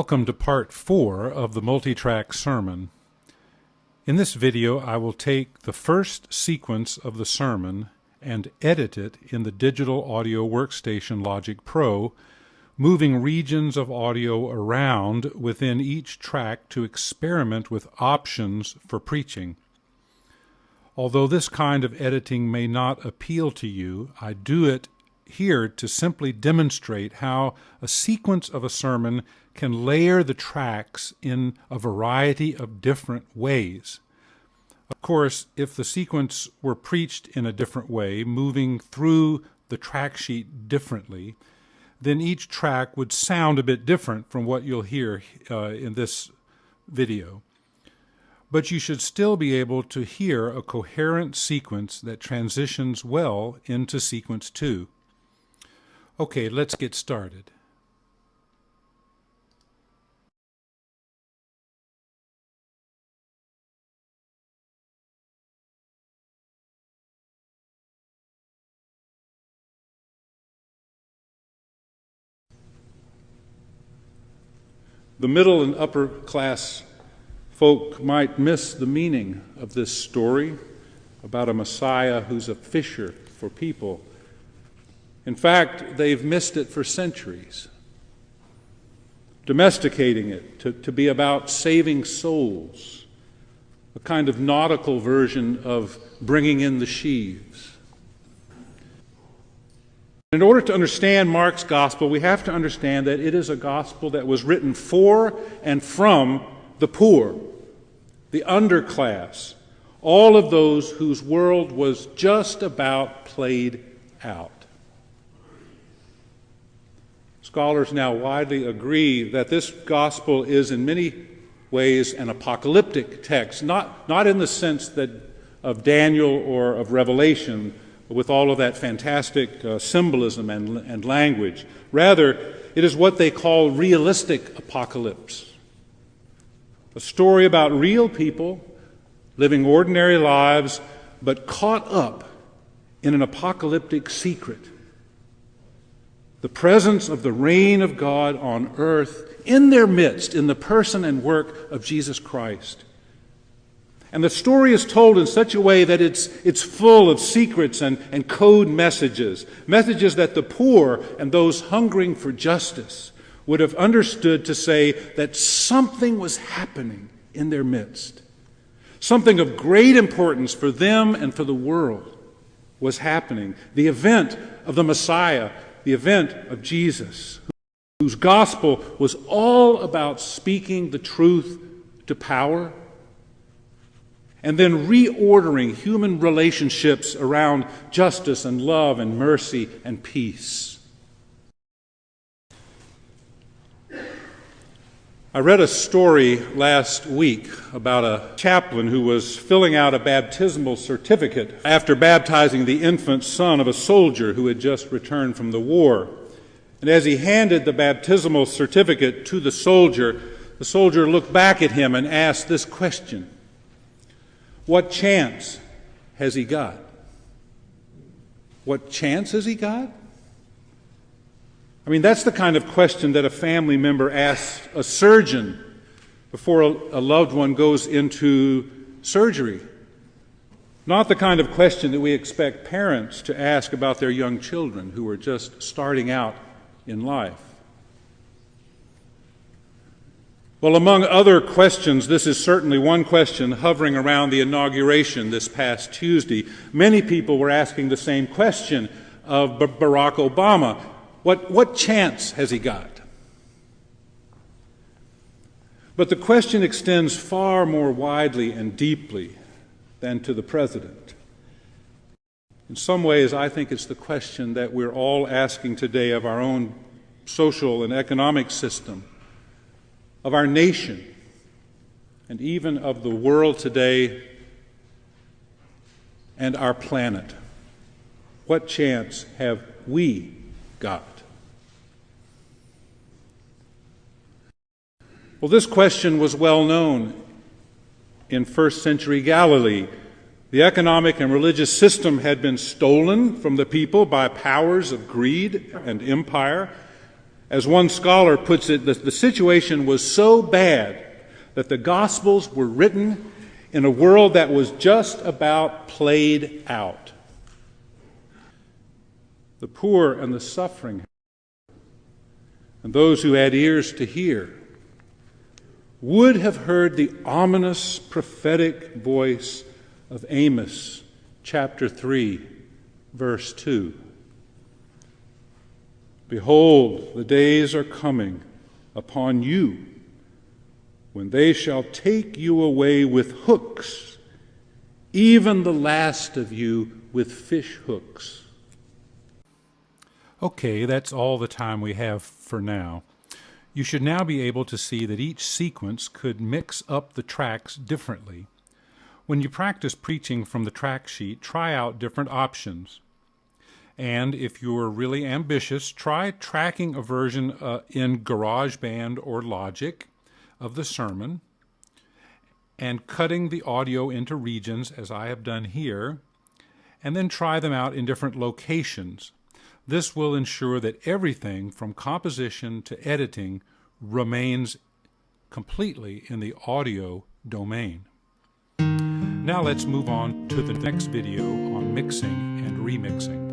Welcome to part 4 of the multi-track sermon. In this video, I will take the first sequence of the sermon and edit it in the digital audio workstation Logic Pro, moving regions of audio around within each track to experiment with options for preaching. Although this kind of editing may not appeal to you, I do it here to simply demonstrate how a sequence of a sermon can layer the tracks in a variety of different ways. Of course, if the sequence were preached in a different way, moving through the track sheet differently, then each track would sound a bit different from what you'll hear in this video. But you should still be able to hear a coherent sequence that transitions well into sequence 2. Okay, let's get started. The middle and upper class folk might miss the meaning of this story about a Messiah who's a fisher for people. In fact, they've missed it for centuries, domesticating it to be about saving souls, a kind of nautical version of bringing in the sheaves. In order to understand Mark's gospel, we have to understand that it is a gospel that was written for and from the poor, the underclass, all of those whose world was just about played out. Scholars now widely agree that this gospel is in many ways an apocalyptic text, not in the sense that of Daniel or of Revelation, with all of that fantastic symbolism and language. Rather, it is what they call realistic apocalypse. A story about real people living ordinary lives, but caught up in an apocalyptic secret. The presence of the reign of God on earth in their midst, in the person and work of Jesus Christ. And the story is told in such a way that it's full of secrets and code messages that the poor and those hungering for justice would have understood to say that something was happening in their midst. Something of great importance for them and for the world was happening. The event of the Messiah, the event of Jesus, whose gospel was all about speaking the truth to power and then reordering human relationships around justice and love and mercy and peace. I read a story last week about a chaplain who was filling out a baptismal certificate after baptizing the infant son of a soldier who had just returned from the war. And as he handed the baptismal certificate to the soldier looked back at him and asked this question: what chance has he got? What chance has he got? I mean, that's the kind of question that a family member asks a surgeon before a loved one goes into surgery. Not the kind of question that we expect parents to ask about their young children who are just starting out in life. Well, among other questions, this is certainly one question hovering around the inauguration this past Tuesday. Many people were asking the same question of Barack Obama. What chance has he got? But the question extends far more widely and deeply than to the president. In some ways, I think it's the question that we're all asking today of our own social and economic system, of our nation, and even of the world today and our planet. What chance have we got? Well, this question was well known in first century Galilee. The economic and religious system had been stolen from the people by powers of greed and empire, As one scholar puts it, the situation was so bad that the Gospels were written in a world that was just about played out. The poor and the suffering, and those who had ears to hear, would have heard the ominous prophetic voice of Amos chapter 3, verse 2. Behold, the days are coming upon you when they shall take you away with hooks, even the last of you with fish hooks. Okay, that's all the time we have for now. You should now be able to see that each sequence could mix up the tracks differently. When you practice preaching from the track sheet, try out different options. And if you're really ambitious, try tracking a version in GarageBand or Logic of the sermon and cutting the audio into regions, as I have done here, and then try them out in different locations. This will ensure that everything from composition to editing remains completely in the audio domain. Now let's move on to the next video on mixing and remixing.